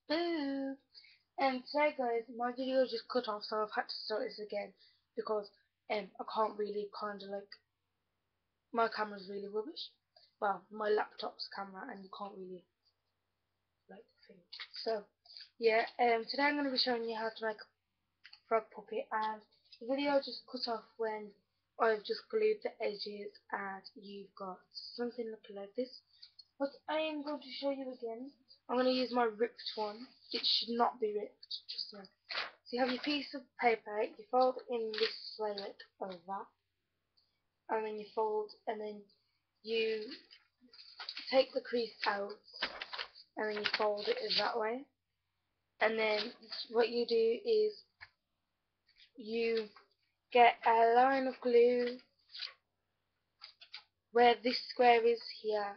Boo! And today, guys, my video just cut off, so I've had to start this again because I can't really kind of like my camera's really rubbish. Well, my laptop's camera, and you can't really like think. So yeah, today I'm going to be showing you how to make a frog puppet, and the video just cut off when I've just glued the edges, and you've got something looking like this. But I am going to show you again. I'm going to use my ripped one. It should not be ripped, trust me. So you have your piece of paper, you fold in this way like that, and then you fold, and then you take the crease out, and then you fold it that way. And then what you do is you get a line of glue where this square is here.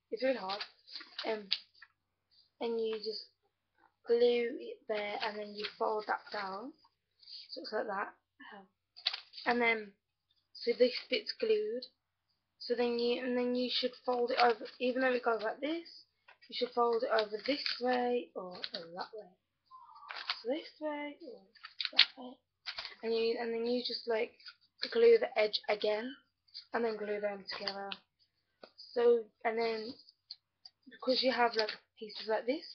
It's really hard. Um, and you just glue it there, and then you fold that down, so it's like that. And then so this bit's glued. So then you should fold it over, even though it goes like this, you should fold it over this way or that way. So this way or that way. And then you just like glue the edge again, and then glue them together. So, and then because you have like pieces like this,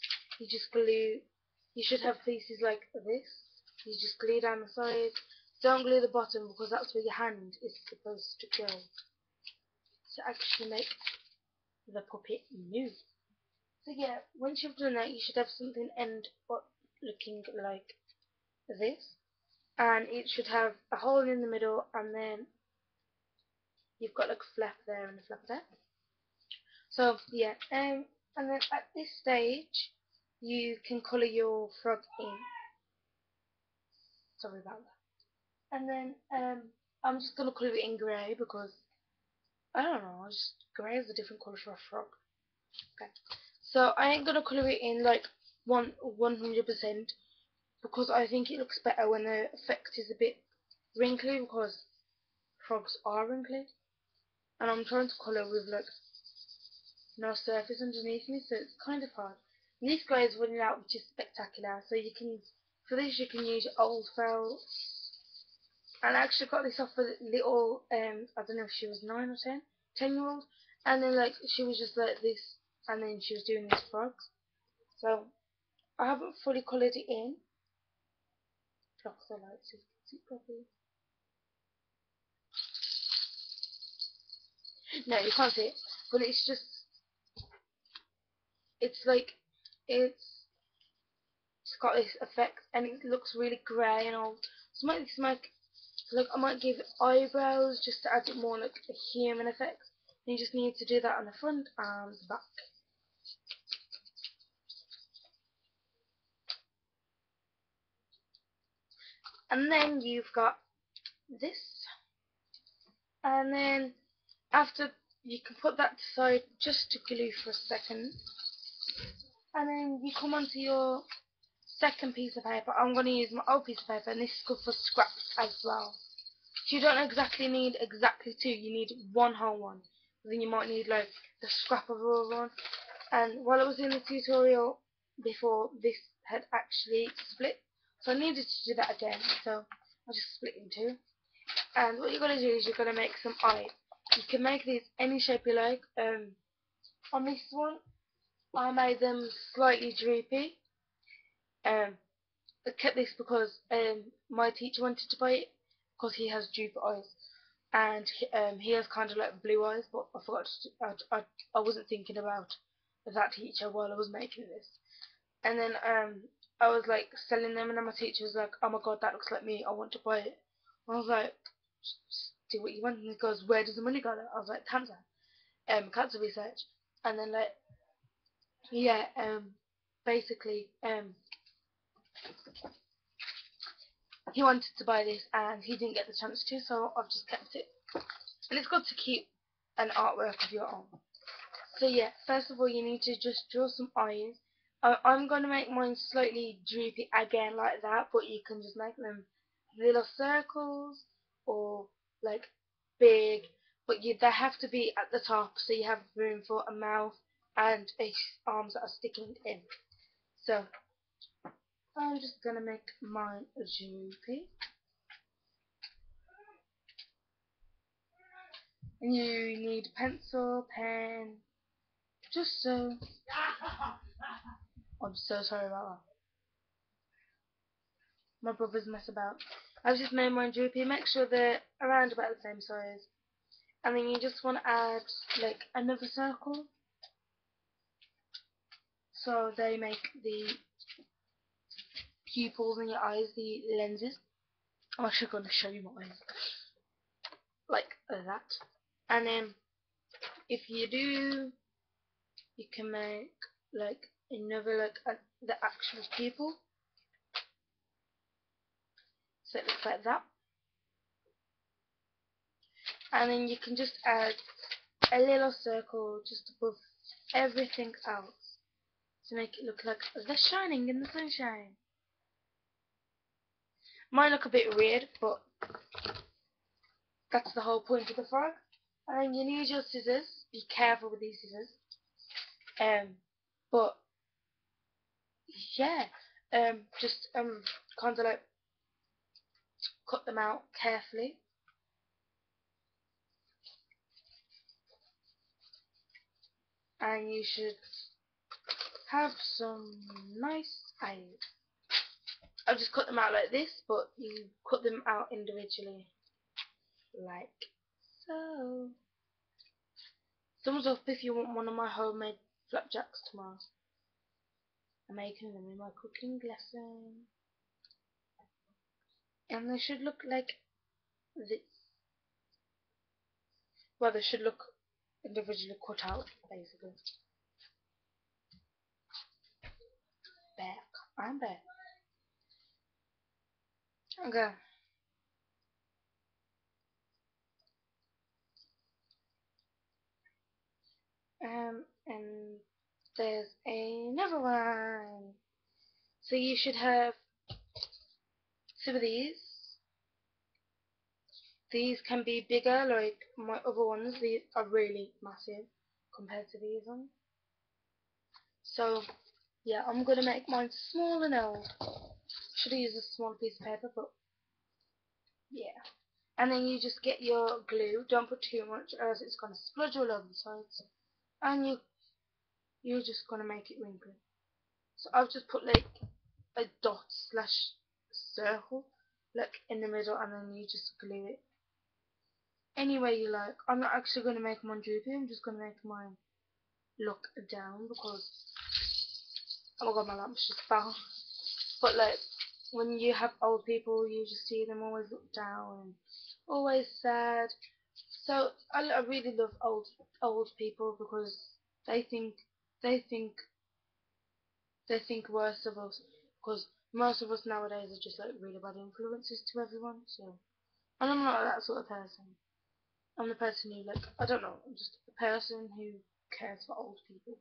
you just glue, you should have pieces like this. You just glue down the sides. Don't glue the bottom, because that's where your hand is supposed to go to actually make the puppet move. So yeah, once you've done that, you should have something end up looking like this, and it should have a hole in the middle, and then you've got like a flap there and a flap there. So yeah, and then at this stage, you can colour your frog in. Sorry about that. And then I'm just gonna colour it in grey because I don't know, just grey is a different colour for a frog. Okay. So I ain't gonna colour it in like 100%, because I think it looks better when the effect is a bit wrinkly, because frogs are wrinkly, and I'm trying to colour with like no surface underneath me, so it's kind of hard. And this guy is running out, which is spectacular. So you can, for this you can use your old felt. And I actually got this off a little, I don't know if she was 9 or 10 year old, and then like she was just like this, and then she was doing these frogs. So I haven't fully coloured it in. Block the light so you can see properly. No, you can't see it, but it's just, it's like, it's got this effect, and it looks really grey and old. So I might give eyebrows just to add it more like a human effect. And you just need to do that on the front and the back. And then you've got this, and then after, you can put that aside just to glue for a second, and then you come onto your second piece of paper. I'm going to use my old piece of paper, and this is good for scraps as well. So you don't exactly need exactly two, you need one whole one. Then you might need like the scrap of a one. And while I was in the tutorial before, this had actually split, so I needed to do that again, so I just split in two. And what you're going to do is you're going to make some eyes. You can make these any shape you like. On this one I made them slightly droopy. I kept this because my teacher wanted to buy it because he has droopy eyes, and he has kind of like blue eyes, but I forgot to, I wasn't thinking about that teacher while I was making this. And then I was like selling them, and then my teacher was like, "Oh my god, that looks like me, I want to buy it." And I was like, "Do what you want." And he goes, "Where does the money go?" I was like, cancer research. And then like, yeah, basically he wanted to buy this and he didn't get the chance to, so I've just kept it. And it's good to keep an artwork of your own. So yeah, first of all you need to just draw some eyes. I'm going to make mine slightly droopy again like that, but you can just make them little circles or like big, but they have to be at the top so you have room for a mouth and its arms that are sticking in. So I'm just gonna make mine droopy. And you need pencil, pen, just so. I'm so sorry about that. My brothers mess about. I've just made mine droopy. Make sure they're around about the same size. And then you just want to add like another circle. So they make the pupils in your eyes, the lenses. I'm actually going to show you my eyes. Like that. And then if you do, you can make like another the actual pupil. So it looks like that. And then you can just add a little circle just above everything else to make it look like they're shining in the sunshine. Mine look a bit weird, but that's the whole point of the frog. And then you need your scissors. Be careful with these scissors. But yeah, just kind of like cut them out carefully. And you should have some nice eyes. I've just cut them out like this, but you cut them out individually, like so. Thumbs up if you want one of my homemade flapjacks tomorrow. I'm making them in my cooking lesson. And they should look like this. Well, they should look individually cut out, basically. Back. I'm back. Okay. And there's another one. So you should have two of these. These can be bigger, like my other ones. These are really massive compared to these ones. So, yeah, I'm going to make mine smaller now. Should have used a small piece of paper, but yeah. And then you just get your glue. Don't put too much, or else it's going to splodge all over the sides. And you're just going to make it wrinkly. So I've just put like a dot slash circle, like in the middle, and then you just glue it any way you like. I'm not actually going to make mine droopy. I'm just going to make mine look down because oh my god, my lamp's just fell. But like when you have old people, you just see them always look down and always sad. So I really love old people because they think they think they think worse of us because most of us nowadays are just like really bad influences to everyone. So and I'm not that sort of person. I'm the person who like I don't know, I'm just a person who cares for old people.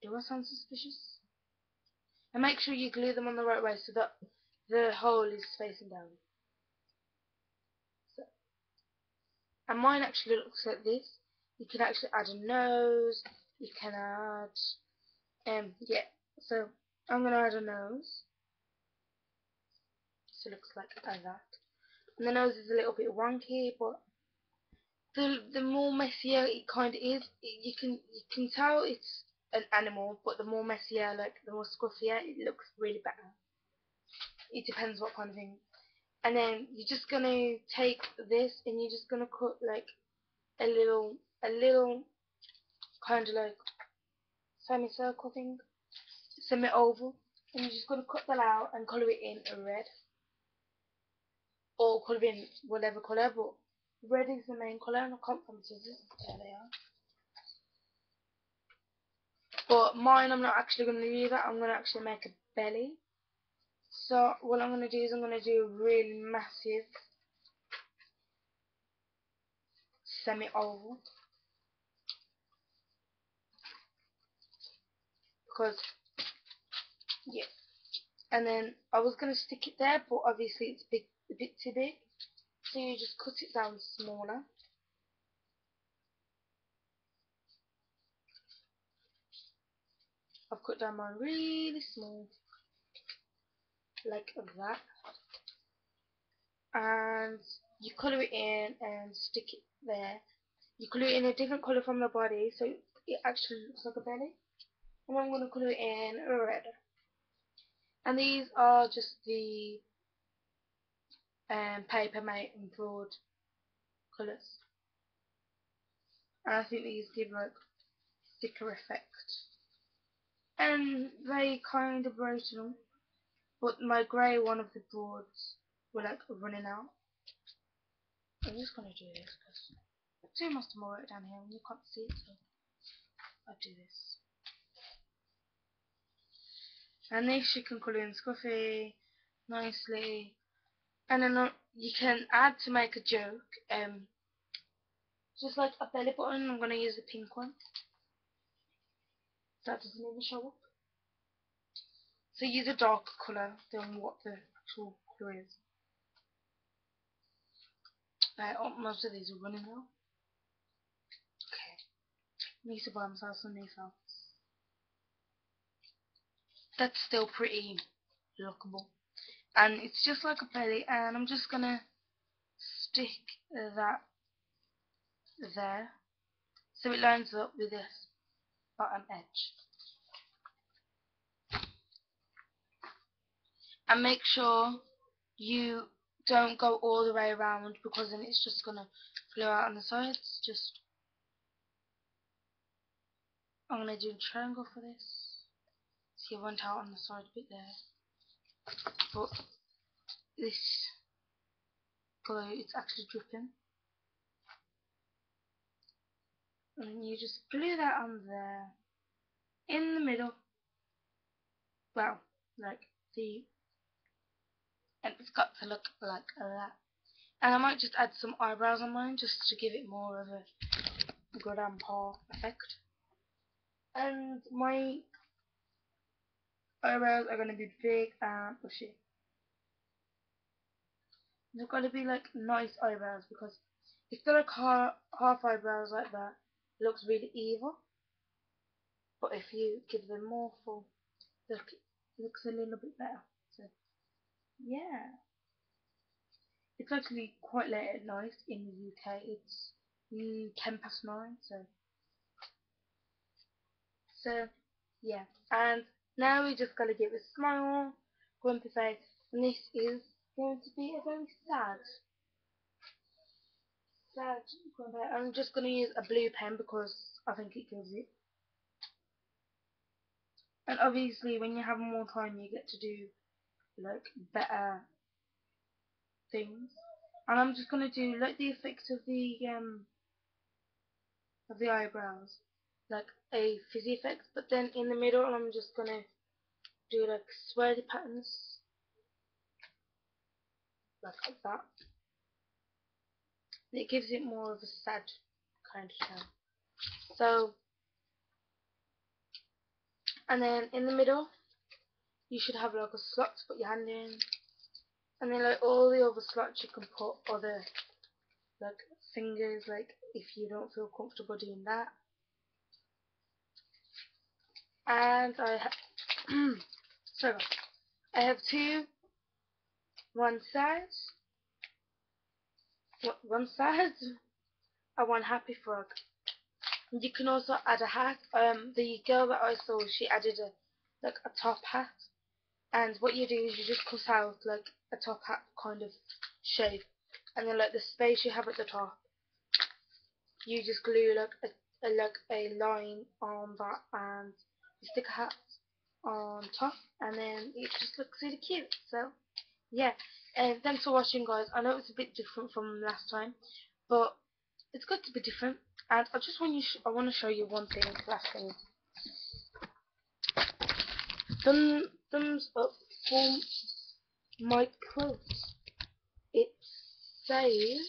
Do I sound suspicious? And make sure you glue them on the right way so that the hole is facing down. So, and mine actually looks like this. You can actually add a nose. You can add, yeah. So I'm gonna add a nose. So it looks like that. And the nose is a little bit wonky, but the more messier it kind of is, you can tell it's an animal, but the more messier, like the more scruffier, it looks really better. It depends what kind of thing. And then you're just gonna take this and you're just gonna cut like a little kind of like semicircle thing, semi-oval, and you're just gonna cut that out and colour it in a red, or colour in whatever colour, but red is the main colour, and I can't find the scissors. There they are. But mine, I'm not actually gonna do that. I'm gonna actually make a belly. So what I'm gonna do is I'm gonna do a really massive semi-oval because yeah. And then I was going to stick it there, but obviously it's a bit too big. So you just cut it down smaller. I've cut down mine really small, like that, and you colour it in and stick it there. You colour it in a different colour from the body, so it actually looks like a belly. And I'm going to colour it in red. And these are just the paper mate and broad colours. And I think these give like thicker effect. And they kind of rotate them, but my grey one of the boards were like running out. I'm just going to do this because too much more work down here and you can't see it, so I'll do this. And this you can colour in Scruffy nicely, and then you can add to make a joke, just like a belly button. I'm going to use the pink one, that doesn't even show up. So use a darker colour than what the actual colour is. Most of these are running now. Okay, I need to buy myself some new felts. That's still pretty lookable, and it's just like a belly, and I'm just going to stick that there so it lines up with this bottom edge. And make sure you don't go all the way around, because then it's just gonna flow out on the sides. I'm gonna do a triangle for this. See, it went out on the side a bit there, but this glue, it's actually dripping. And you just glue that on there, in the middle. Well, like and it's got to look like that. And I might just add some eyebrows on mine, just to give it more of a grandpa effect. And my eyebrows are going to be big and bushy. They've got to be like nice eyebrows, because if they're like half eyebrows like that, it looks really evil. But if you give them more full, look, it looks a little bit better. So yeah, it's actually quite late at night in the UK. It's 9:10. So yeah, and now we just gotta give a smile, grumpy face, and this is going to be a very sad grumpy. I'm just gonna use a blue pen because I think it gives it. And obviously, when you have more time, you get to do like better things. And I'm just gonna do like the effects of the eyebrows, like a fizzy effect. But then in the middle, I'm just gonna do like swirly patterns, like that. It gives it more of a sad kind of tone. So, and then in the middle, you should have like a slot to put your hand in, and then like all the other slots you can put other like fingers, like if you don't feel comfortable doing that. And I have sorry, I have two, one side, and one happy frog. And you can also add a hat. The girl that I saw, she added a top hat. And what you do is you just cut out like a top hat kind of shape, and then like the space you have at the top, you just glue like a line on that, and you stick a hat on top, and then it just looks really cute. So yeah, and thanks for watching, guys. I know it's a bit different from last time, but it's good to be different. And I just want I want to show you one thing. Last thing. Thumbs up for my quote. It says,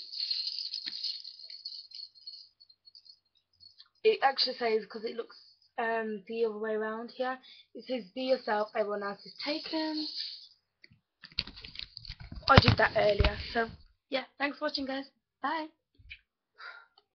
it actually says, because it looks the other way around here, it says be yourself, everyone else is taken. I did that earlier. So yeah, thanks for watching, guys. Bye.